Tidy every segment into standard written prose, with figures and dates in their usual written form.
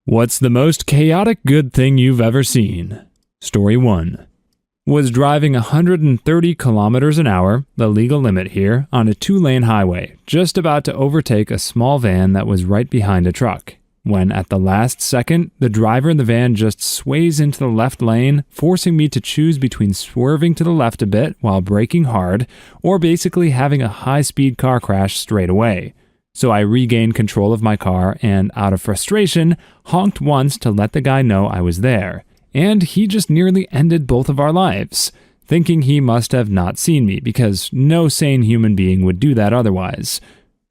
What's the most chaotic good thing you've ever seen? Story 1. Was driving 130 kilometers an hour, the legal limit here, on a 2-lane highway, just about to overtake a small van that was right behind a truck. When at the last second, the driver in the van just sways into the left lane, forcing me to choose between swerving to the left a bit while braking hard, or basically having a high-speed car crash straight away. So I regained control of my car and, out of frustration, honked once to let the guy know I was there. And he just nearly ended both of our lives, thinking he must have not seen me because no sane human being would do that otherwise.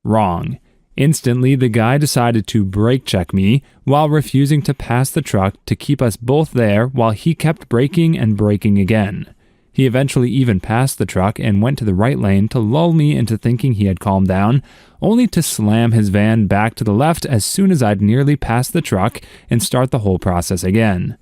Wrong. Instantly, the guy decided to brake check me while refusing to pass the truck to keep us both there while he kept braking and braking again. He eventually even passed the truck and went to the right lane to lull me into thinking he had calmed down, only to slam his van back to the left as soon as I'd nearly passed the truck and start the whole process again.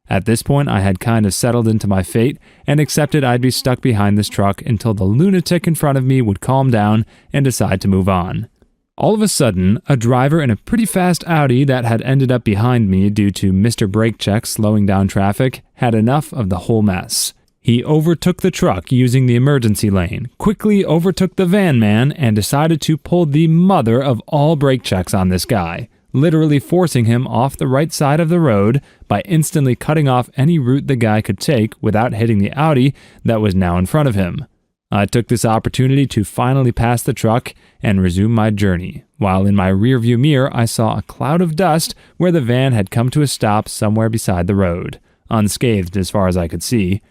At this point, I had kind of settled into my fate and accepted I'd be stuck behind this truck until the lunatic in front of me would calm down and decide to move on. All of a sudden, a driver in a pretty fast Audi that had ended up behind me due to Mr. Brake Check slowing down traffic had enough of the whole mess. He overtook the truck using the emergency lane, quickly overtook the van man, and decided to pull the mother of all brake checks on this guy, literally forcing him off the right side of the road by instantly cutting off any route the guy could take without hitting the Audi that was now in front of him. I took this opportunity to finally pass the truck and resume my journey, while in my rearview mirror I saw a cloud of dust where the van had come to a stop somewhere beside the road, unscathed as far as I could see.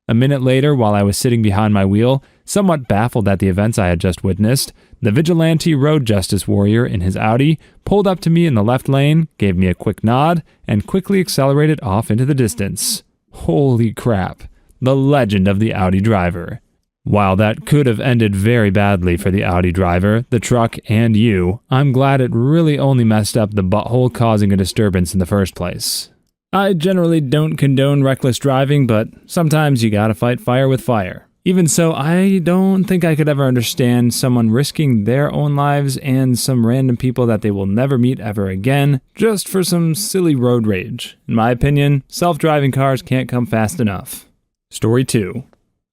A minute later, while I was sitting behind my wheel, somewhat baffled at the events I had just witnessed, the vigilante road justice warrior in his Audi pulled up to me in the left lane, gave me a quick nod, and quickly accelerated off into the distance. Holy crap. The legend of the Audi driver. While that could have ended very badly for the Audi driver, the truck, and you, I'm glad it really only messed up the butthole causing a disturbance in the first place. I generally don't condone reckless driving, but sometimes you gotta fight fire with fire. Even so, I don't think I could ever understand someone risking their own lives and some random people that they will never meet ever again just for some silly road rage. In my opinion, self-driving cars can't come fast enough. Story 2.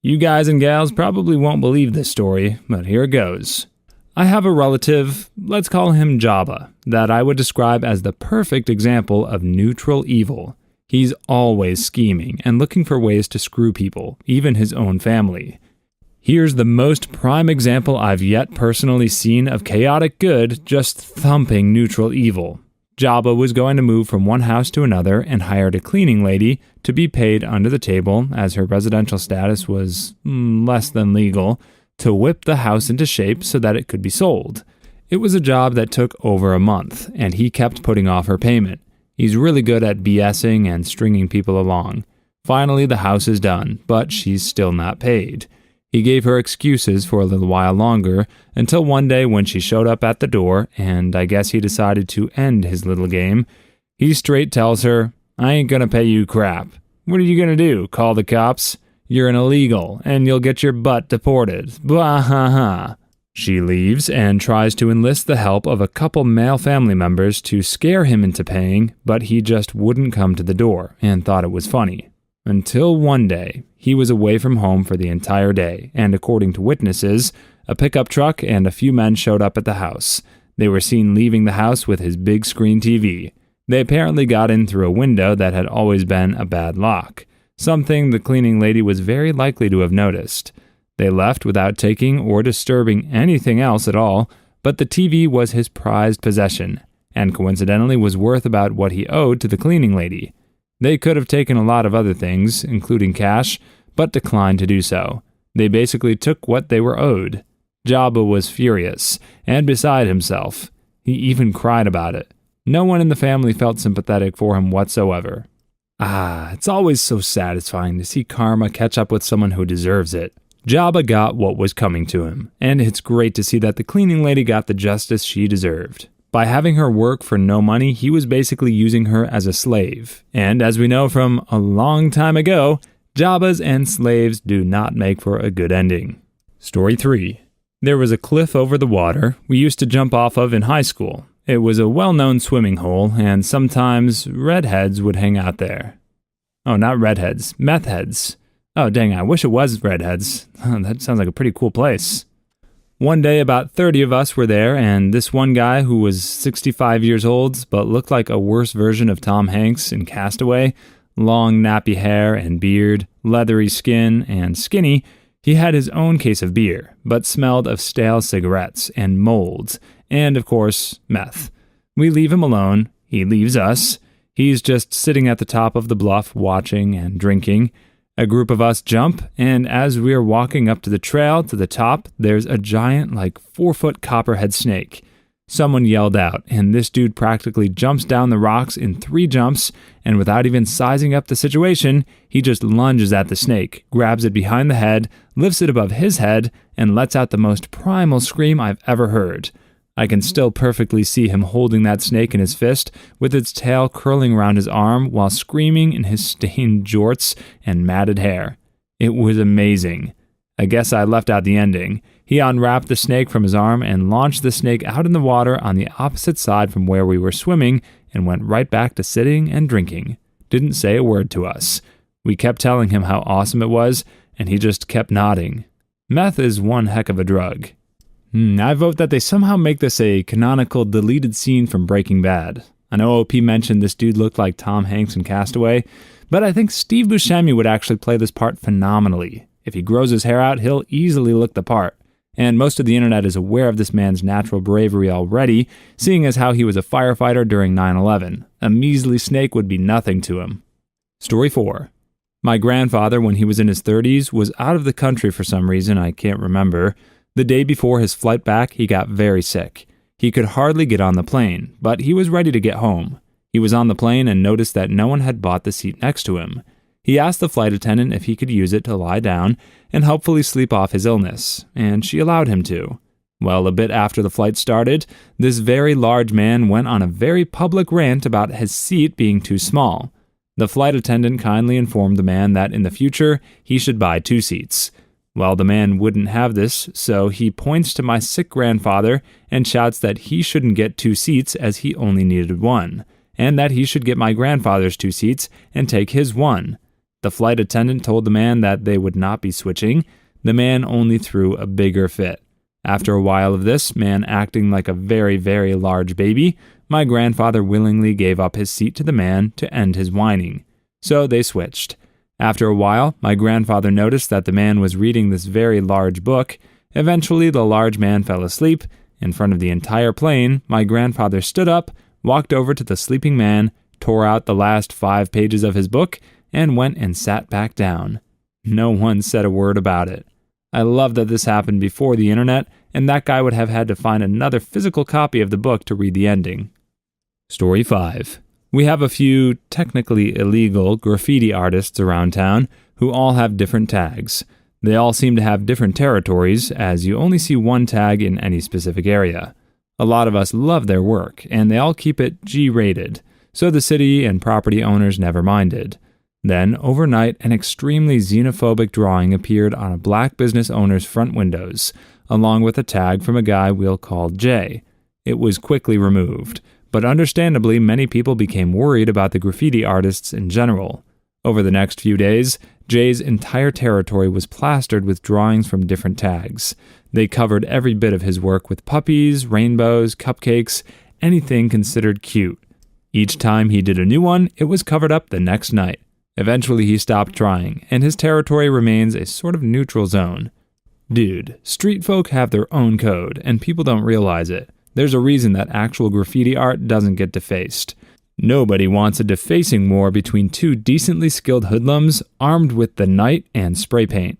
You guys and gals probably won't believe this story, but here it goes. I have a relative, let's call him Jabba, that I would describe as the perfect example of neutral evil. He's always scheming and looking for ways to screw people, even his own family. Here's the most prime example I've yet personally seen of chaotic good just thumping neutral evil. Jabba was going to move from one house to another and hired a cleaning lady to be paid under the table, as her residential status was less than legal, to whip the house into shape so that it could be sold. It was a job that took over a month, and he kept putting off her payment. He's really good at BSing and stringing people along. Finally, the house is done, but she's still not paid. He gave her excuses for a little while longer, until one day when she showed up at the door, and I guess he decided to end his little game. He straight tells her, "I ain't gonna pay you crap. What are you gonna do, call the cops? You're an illegal, and you'll get your butt deported. Blah ha ha." She leaves and tries to enlist the help of a couple male family members to scare him into paying, but he just wouldn't come to the door and thought it was funny. Until one day, he was away from home for the entire day, and according to witnesses, a pickup truck and a few men showed up at the house. They were seen leaving the house with his big screen TV. They apparently got in through a window that had always been a bad lock, something the cleaning lady was very likely to have noticed. They left without taking or disturbing anything else at all, but the TV was his prized possession, and coincidentally was worth about what he owed to the cleaning lady. They could have taken a lot of other things, including cash, but declined to do so. They basically took what they were owed. Jabba was furious, and beside himself. He even cried about it. No one in the family felt sympathetic for him whatsoever. It's always so satisfying to see karma catch up with someone who deserves it. Jabba got what was coming to him, and it's great to see that the cleaning lady got the justice she deserved. By having her work for no money, he was basically using her as a slave. And as we know from a long time ago, Jabbas and slaves do not make for a good ending. Story 3. There was a cliff over the water we used to jump off of in high school. It was a well-known swimming hole, and sometimes redheads would hang out there. Oh, not redheads, meth heads. Oh, dang, I wish it was redheads. That sounds like a pretty cool place. One day, about 30 of us were there, and this one guy who was 65 years old but looked like a worse version of Tom Hanks in Castaway, long nappy hair and beard, leathery skin, and skinny, he had his own case of beer, but smelled of stale cigarettes and molds, and, of course, meth. We leave him alone. He leaves us. He's just sitting at the top of the bluff watching and drinking. A group of us jump, and as we are walking up to the trail to the top, there's a giant, 4-foot copperhead snake. Someone yelled out, and this dude practically jumps down the rocks in 3 jumps, and without even sizing up the situation, he just lunges at the snake, grabs it behind the head, lifts it above his head, and lets out the most primal scream I've ever heard. I can still perfectly see him holding that snake in his fist, with its tail curling around his arm while screaming in his stained jorts and matted hair. It was amazing. I guess I left out the ending. He unwrapped the snake from his arm and launched the snake out in the water on the opposite side from where we were swimming and went right back to sitting and drinking. Didn't say a word to us. We kept telling him how awesome it was, and he just kept nodding. Meth is one heck of a drug. I vote that they somehow make this a canonical deleted scene from Breaking Bad. I know OP mentioned this dude looked like Tom Hanks in Castaway, but I think Steve Buscemi would actually play this part phenomenally. If he grows his hair out, he'll easily look the part. And most of the internet is aware of this man's natural bravery already, seeing as how he was a firefighter during 9/11. A measly snake would be nothing to him. Story 4. My grandfather, when he was in his 30s, was out of the country for some reason I can't remember. The day before his flight back, he got very sick. He could hardly get on the plane, but he was ready to get home. He was on the plane and noticed that no one had bought the seat next to him. He asked the flight attendant if he could use it to lie down and hopefully sleep off his illness, and she allowed him to. Well, a bit after the flight started, this very large man went on a very public rant about his seat being too small. The flight attendant kindly informed the man that in the future he should buy 2 seats. Well, the man wouldn't have this, so he points to my sick grandfather and shouts that he shouldn't get 2 seats as he only needed 1, and that he should get my grandfather's 2 seats and take his 1. The flight attendant told the man that they would not be switching. The man only threw a bigger fit. After a while of this man acting like a very, very large baby, my grandfather willingly gave up his seat to the man to end his whining. So they switched. After a while, my grandfather noticed that the man was reading this very large book. Eventually, the large man fell asleep. In front of the entire plane, my grandfather stood up, walked over to the sleeping man, tore out the last 5 pages of his book, and went and sat back down. No one said a word about it. I love that this happened before the internet, and that guy would have had to find another physical copy of the book to read the ending. Story 5. We have a few technically illegal graffiti artists around town who all have different tags. They all seem to have different territories, as you only see one tag in any specific area. A lot of us love their work, and they all keep it G-rated, so the city and property owners never minded. Then, overnight, an extremely xenophobic drawing appeared on a black business owner's front windows, along with a tag from a guy we'll call Jay. It was quickly removed, but understandably many people became worried about the graffiti artists in general. Over the next few days, Jay's entire territory was plastered with drawings from different tags. They covered every bit of his work with puppies, rainbows, cupcakes, anything considered cute. Each time he did a new one, it was covered up the next night. Eventually he stopped trying, and his territory remains a sort of neutral zone. Dude, street folk have their own code, and people don't realize it. There's a reason that actual graffiti art doesn't get defaced. Nobody wants a defacing war between 2 decently skilled hoodlums armed with the knight and spray paint.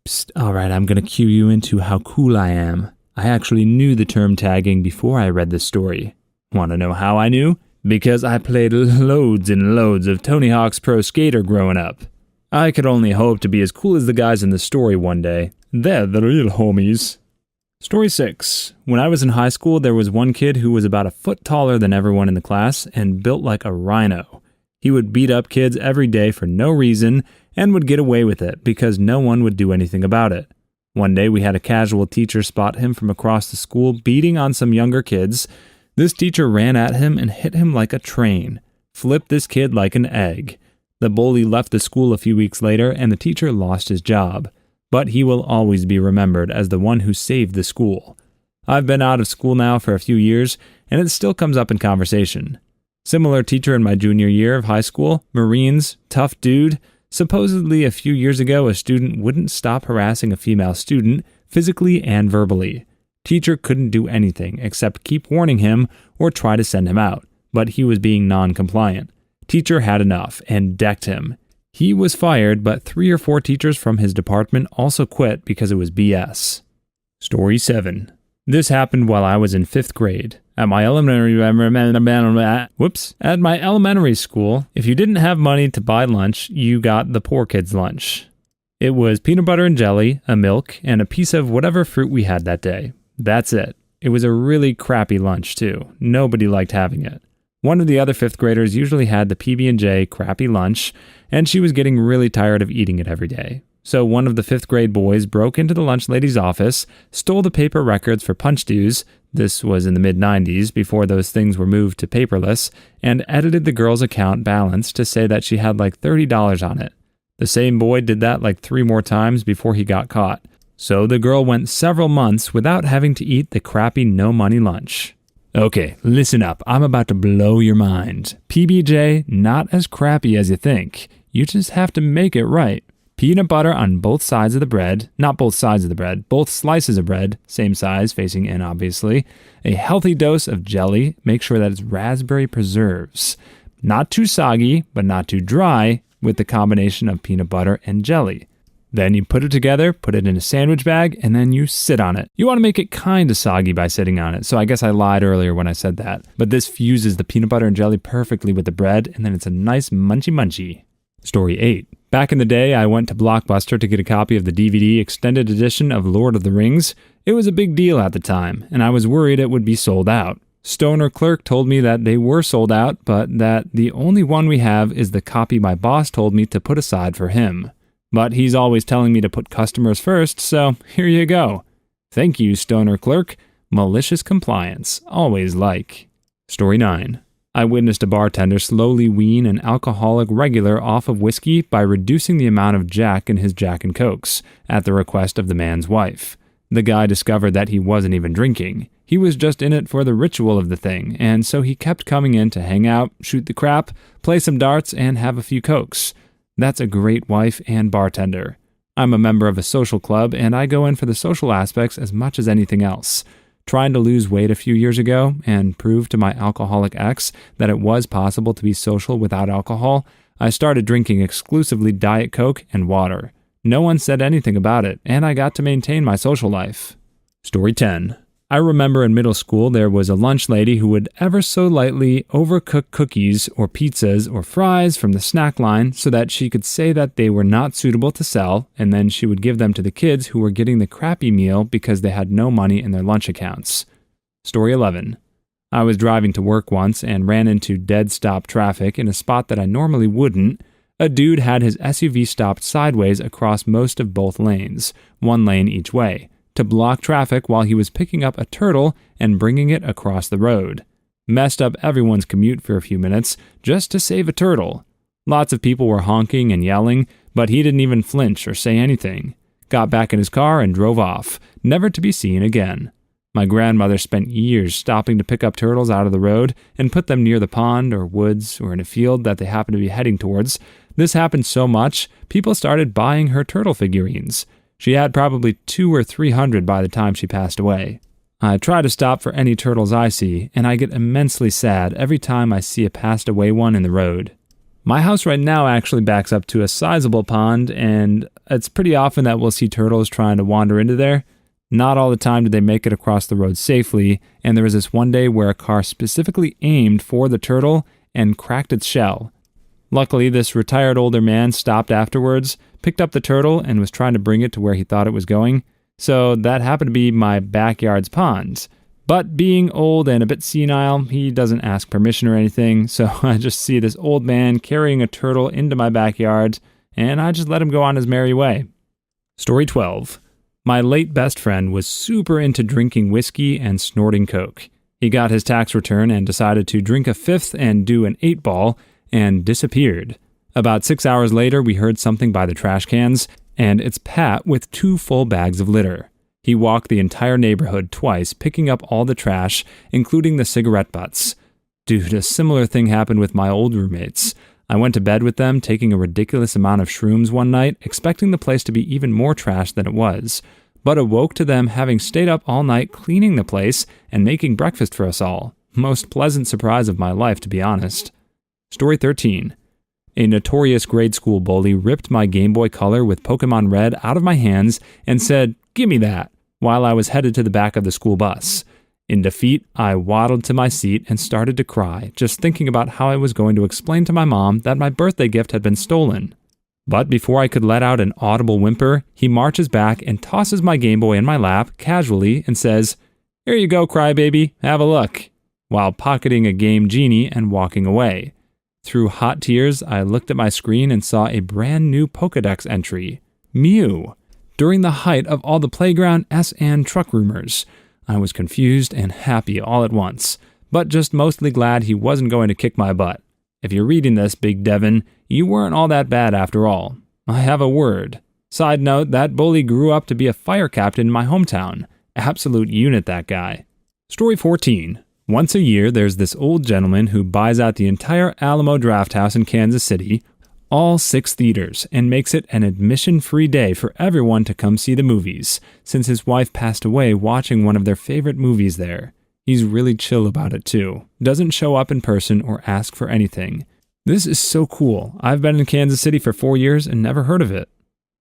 Psst, alright, I'm gonna cue you into how cool I am. I actually knew the term tagging before I read this story. Want to know how I knew? Because I played loads and loads of Tony Hawk's Pro Skater growing up. I could only hope to be as cool as the guys in the story one day. They're the real homies. Story 6. When I was in high school, there was one kid who was about a foot taller than everyone in the class and built like a rhino. He would beat up kids every day for no reason and would get away with it because no one would do anything about it. One day we had a casual teacher spot him from across the school beating on some younger kids. This teacher ran at him and hit him like a train, flipped this kid like an egg. The bully left the school a few weeks later and the teacher lost his job, but he will always be remembered as the one who saved the school. I've been out of school now for a few years, and it still comes up in conversation. Similar teacher in my junior year of high school, Marines, tough dude. Supposedly a few years ago, a student wouldn't stop harassing a female student, physically and verbally. Teacher couldn't do anything except keep warning him or try to send him out, but he was being non-compliant. Teacher had enough and decked him. He was fired, but 3 or 4 teachers from his department also quit because it was BS. Story 7. This happened while I was in 5th grade. At my elementary school, if you didn't have money to buy lunch, you got the poor kids' lunch. It was peanut butter and jelly, a milk, and a piece of whatever fruit we had that day. That's it. It was a really crappy lunch, too. Nobody liked having it. One of the other 5th graders usually had the PB&J crappy lunch, and she was getting really tired of eating it every day. So one of the 5th grade boys broke into the lunch lady's office, stole the paper records for punch dues, this was in the mid-90s before those things were moved to paperless, and edited the girl's account balance to say that she had like $30 on it. The same boy did that like 3 more times before he got caught. So the girl went several months without having to eat the crappy no-money lunch. Okay, listen up. I'm about to blow your mind. PBJ, not as crappy as you think. You just have to make it right. Peanut butter on both sides of the bread, not both sides of the bread, both slices of bread, same size, facing in obviously. A healthy dose of jelly, make sure that it's raspberry preserves. Not too soggy, but not too dry, with the combination of peanut butter and jelly. Then you put it together, put it in a sandwich bag, and then you sit on it. You want to make it kind of soggy by sitting on it, so I guess I lied earlier when I said that. But this fuses the peanut butter and jelly perfectly with the bread, and then it's a nice munchy. Story 8. Back in the day, I went to Blockbuster to get a copy of the DVD extended edition of Lord of the Rings. It was a big deal at the time, and I was worried it would be sold out. Stoner clerk told me that they were sold out, but that the only one we have is the copy my boss told me to put aside for him. But he's always telling me to put customers first, so here you go. Thank you, Stoner clerk. Malicious compliance, always like. Story 9. I witnessed a bartender slowly wean an alcoholic regular off of whiskey by reducing the amount of Jack in his Jack and Cokes, at the request of the man's wife. The guy discovered that he wasn't even drinking. He was just in it for the ritual of the thing, and so he kept coming in to hang out, shoot the crap, play some darts, and have a few Cokes. That's a great wife and bartender. I'm a member of a social club, and I go in for the social aspects as much as anything else. Trying to lose weight a few years ago and prove to my alcoholic ex that it was possible to be social without alcohol, I started drinking exclusively Diet Coke and water. No one said anything about it, and I got to maintain my social life. Story 10. I remember in middle school there was a lunch lady who would ever so lightly overcook cookies or pizzas or fries from the snack line so that she could say that they were not suitable to sell, and then she would give them to the kids who were getting the crappy meal because they had no money in their lunch accounts. Story 11. I was driving to work once and ran into dead stop traffic in a spot that I normally wouldn't. A dude had his SUV stopped sideways across most of both lanes, one lane each way, to block traffic while he was picking up a turtle and bringing it across the road. Messed up everyone's commute for a few minutes just to save a turtle. Lots of people were honking and yelling, but he didn't even flinch or say anything. Got back in his car and drove off, never to be seen again. My grandmother spent years stopping to pick up turtles out of the road and put them near the pond or woods or in a field that they happened to be heading towards. This happened so much, people started buying her turtle figurines. She had probably 200 or 300 by the time she passed away. I try to stop for any turtles I see, and I get immensely sad every time I see a passed away one in the road. My house right now actually backs up to a sizable pond, and it's pretty often that we'll see turtles trying to wander into there. Not all the time do they make it across the road safely, and there was this one day where a car specifically aimed for the turtle and cracked its shell. Luckily, this retired older man stopped afterwards, picked up the turtle, and was trying to bring it to where he thought it was going. So that happened to be my backyard's pond. But being old and a bit senile, he doesn't ask permission or anything, so I just see this old man carrying a turtle into my backyard, and I just let him go on his merry way. Story 12. My late best friend was super into drinking whiskey and snorting coke. He got his tax return and decided to drink a fifth and do an 8-ball and disappeared. About 6 hours later, we heard something by the trash cans, and it's Pat with 2 full bags of litter. He walked the entire neighborhood twice, picking up all the trash, including the cigarette butts. Dude, a similar thing happened with my old roommates. I went to bed with them, taking a ridiculous amount of shrooms one night, expecting the place to be even more trash than it was, but awoke to them having stayed up all night cleaning the place and making breakfast for us all. Most pleasant surprise of my life, to be honest. Story 13. A notorious grade school bully ripped my Game Boy Color with Pokemon Red out of my hands and said, "Gimme that," while I was headed to the back of the school bus. In defeat, I waddled to my seat and started to cry, just thinking about how I was going to explain to my mom that my birthday gift had been stolen. But before I could let out an audible whimper, he marches back and tosses my Game Boy in my lap casually and says, "Here you go, crybaby, have a look," while pocketing a Game Genie and walking away. Through hot tears, I looked at my screen and saw a brand new Pokedex entry, Mew, during the height of all the playground and truck rumors. I was confused and happy all at once, but just mostly glad he wasn't going to kick my butt. If you're reading this, Big Devin, you weren't all that bad after all. I have a word. Side note, that bully grew up to be a fire captain in my hometown. Absolute unit, that guy. Story 14. Once a year, there's this old gentleman who buys out the entire Alamo Drafthouse in Kansas City, all 6 theaters, and makes it an admission-free day for everyone to come see the movies, since his wife passed away watching one of their favorite movies there. He's really chill about it too. Doesn't show up in person or ask for anything. This is so cool. I've been in Kansas City for 4 years and never heard of it.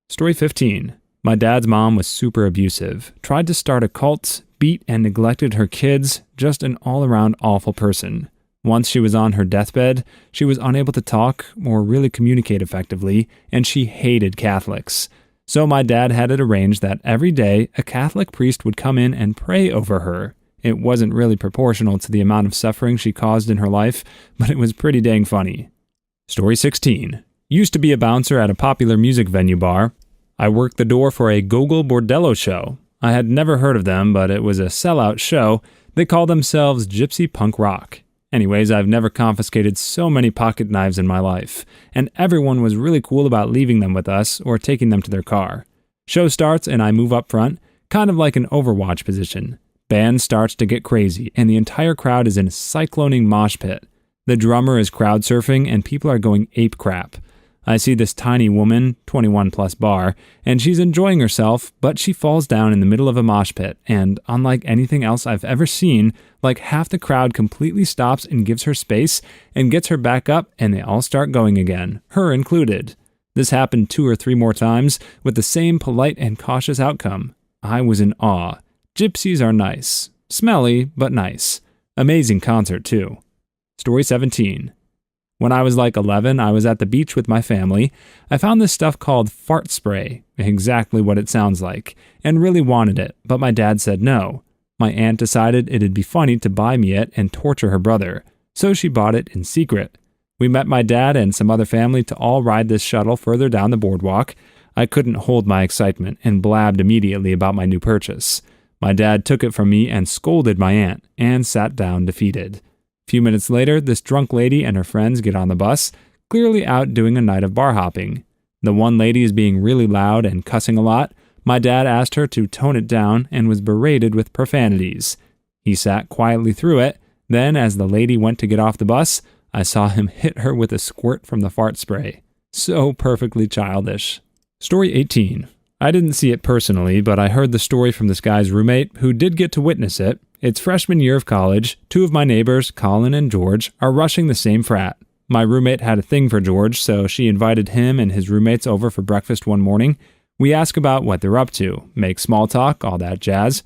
Story 15. My dad's mom was super abusive, tried to start a cult, beat and neglected her kids, just an all-around awful person. Once she was on her deathbed, she was unable to talk or really communicate effectively, and she hated Catholics. So my dad had it arranged that every day a Catholic priest would come in and pray over her. It wasn't really proportional to the amount of suffering she caused in her life, but it was pretty dang funny. Story 16. Used to be a bouncer at a popular music venue bar. I worked the door for a Gogol Bordello show. I had never heard of them, but it was a sellout show. They called themselves Gypsy Punk Rock. Anyways, I've never confiscated so many pocket knives in my life, and everyone was really cool about leaving them with us or taking them to their car. Show starts and I move up front, kind of like an Overwatch position. Band starts to get crazy, and the entire crowd is in a cycloning mosh pit. The drummer is crowd surfing, and people are going ape crap. I see this tiny woman, 21 plus bar, and she's enjoying herself, but she falls down in the middle of a mosh pit, and unlike anything else I've ever seen, like half the crowd completely stops and gives her space and gets her back up, and they all start going again, her included. This happened 2 or 3 more times with the same polite and cautious outcome. I was in awe. Gypsies are nice. Smelly, but nice. Amazing concert, too. Story 17. When I was like 11, I was at the beach with my family. I found this stuff called fart spray, exactly what it sounds like, and really wanted it, but my dad said no. My aunt decided it'd be funny to buy me it and torture her brother, so she bought it in secret. We met my dad and some other family to all ride this shuttle further down the boardwalk. I couldn't hold my excitement and blabbed immediately about my new purchase. My dad took it from me and scolded my aunt, and sat down defeated. A few minutes later, this drunk lady and her friends get on the bus, clearly out doing a night of bar hopping. The one lady is being really loud and cussing a lot. My dad asked her to tone it down and was berated with profanities. He sat quietly through it. Then, as the lady went to get off the bus, I saw him hit her with a squirt from the fart spray. So perfectly childish. Story 18. I didn't see it personally, but I heard the story from this guy's roommate who did get to witness it. It's freshman year of college. 2 of my neighbors, Colin and George, are rushing the same frat. My roommate had a thing for George, so she invited him and his roommates over for breakfast one morning. We ask about what they're up to, make small talk, all that jazz.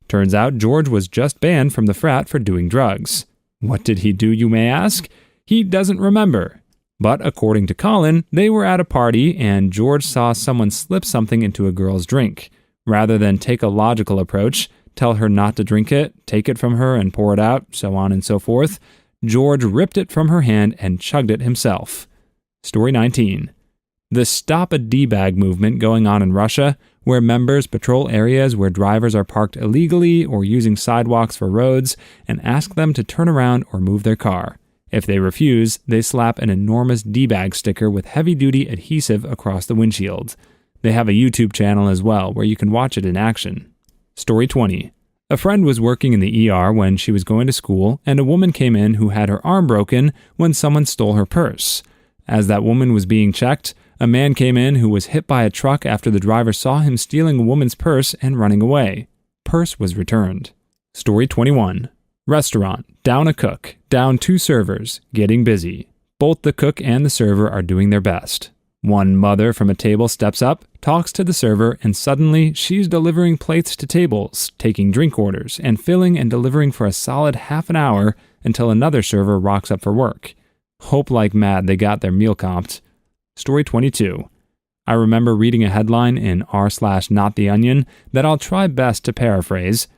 Turns out George was just banned from the frat for doing drugs. What did he do, you may ask? He doesn't remember. But according to Colin, they were at a party and George saw someone slip something into a girl's drink. Rather than take a logical approach, tell her not to drink it, take it from her and pour it out, so on and so forth, George ripped it from her hand and chugged it himself. Story 19. The Stop a D-Bag movement going on in Russia, where members patrol areas where drivers are parked illegally or using sidewalks for roads and ask them to turn around or move their car. If they refuse, they slap an enormous D-Bag sticker with heavy-duty adhesive across the windshield. They have a YouTube channel as well where you can watch it in action. Story 20. A friend was working in the ER when she was going to school, and a woman came in who had her arm broken when someone stole her purse. As that woman was being checked, a man came in who was hit by a truck after the driver saw him stealing a woman's purse and running away. Purse was returned. Story 21. Restaurant. Down a cook. Down 2 servers. Getting busy. Both the cook and the server are doing their best. One mother from a table steps up, talks to the server, and suddenly she's delivering plates to tables, taking drink orders, and filling and delivering for a solid half an hour until another server rocks up for work. Hope like mad they got their meal comped. Story 22. I remember reading a headline in r/Not the Onion that I'll try best to paraphrase.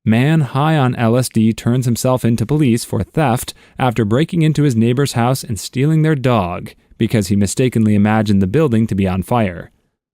Man high on LSD turns himself into police for theft after breaking into his neighbor's house and stealing their dog because he mistakenly imagined the building to be on fire.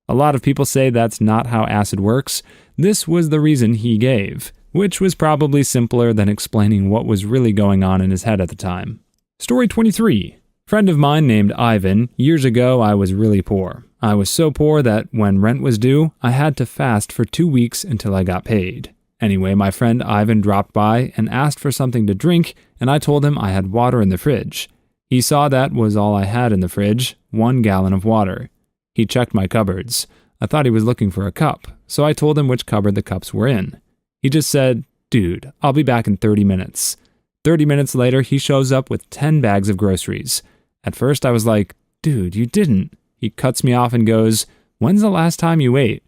A lot of people say that's not how acid works. This was the reason he gave, which was probably simpler than explaining what was really going on in his head at the time. Story 23. Friend of mine named Ivan. Years ago, I was really poor. I was so poor that when rent was due, I had to fast for 2 weeks until I got paid. Anyway, my friend Ivan dropped by and asked for something to drink, and I told him I had water in the fridge. He saw that was all I had in the fridge, 1 gallon of water. He checked my cupboards. I thought he was looking for a cup, so I told him which cupboard the cups were in. He just said, "Dude, I'll be back in 30 minutes. 30 minutes later, he shows up with 10 bags of groceries. At first, I was like, "Dude, you didn't." He cuts me off and goes, "When's the last time you ate?"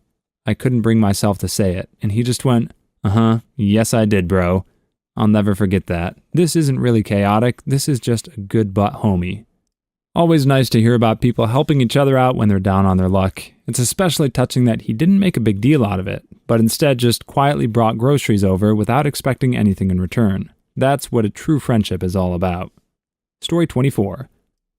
I couldn't bring myself to say it, and he just went, "Yes I did, bro." I'll never forget that. This isn't really chaotic, this is just a good butt homie. Always nice to hear about people helping each other out when they're down on their luck. It's especially touching that he didn't make a big deal out of it, but instead just quietly brought groceries over without expecting anything in return. That's what a true friendship is all about. Story 24.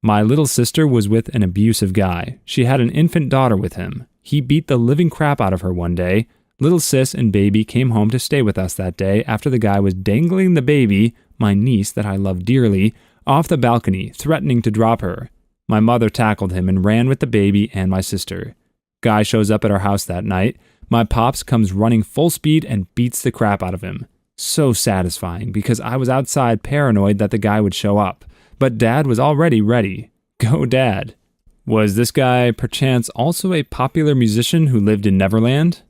My little sister was with an abusive guy. She had an infant daughter with him. He beat the living crap out of her one day. Little sis and baby came home to stay with us that day after the guy was dangling the baby, my niece that I love dearly, off the balcony, threatening to drop her. My mother tackled him and ran with the baby and my sister. Guy shows up at our house that night. My pops comes running full speed and beats the crap out of him. So satisfying because I was outside paranoid that the guy would show up. But Dad was already ready. Go Dad. Was this guy perchance also a popular musician who lived in Neverland?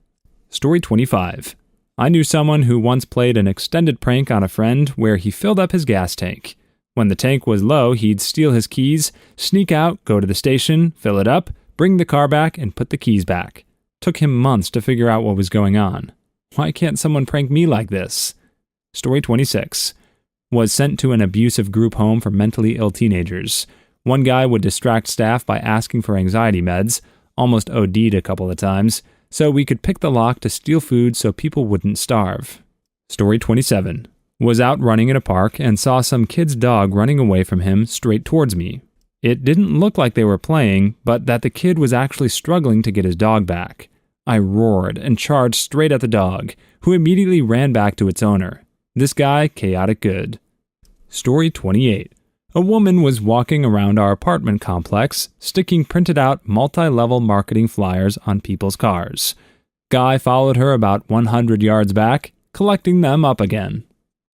Story 25. I knew someone who once played an extended prank on a friend where he filled up his gas tank. When the tank was low, he'd steal his keys, sneak out, go to the station, fill it up, bring the car back, and put the keys back. Took him months to figure out what was going on. Why can't someone prank me like this? Story 26. Was sent to an abusive group home for mentally ill teenagers. One guy would distract staff by asking for anxiety meds, almost OD'd a couple of times, so we could pick the lock to steal food so people wouldn't starve. Story 27. Was out running in a park and saw some kid's dog running away from him straight towards me. It didn't look like they were playing, but that the kid was actually struggling to get his dog back. I roared and charged straight at the dog, who immediately ran back to its owner. This guy, chaotic good. Story 28. A woman was walking around our apartment complex, sticking printed out multi-level marketing flyers on people's cars. Guy followed her about 100 yards back, collecting them up again.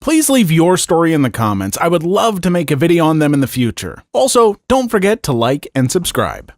Please leave your story in the comments. I would love to make a video on them in the future. Also, don't forget to like and subscribe.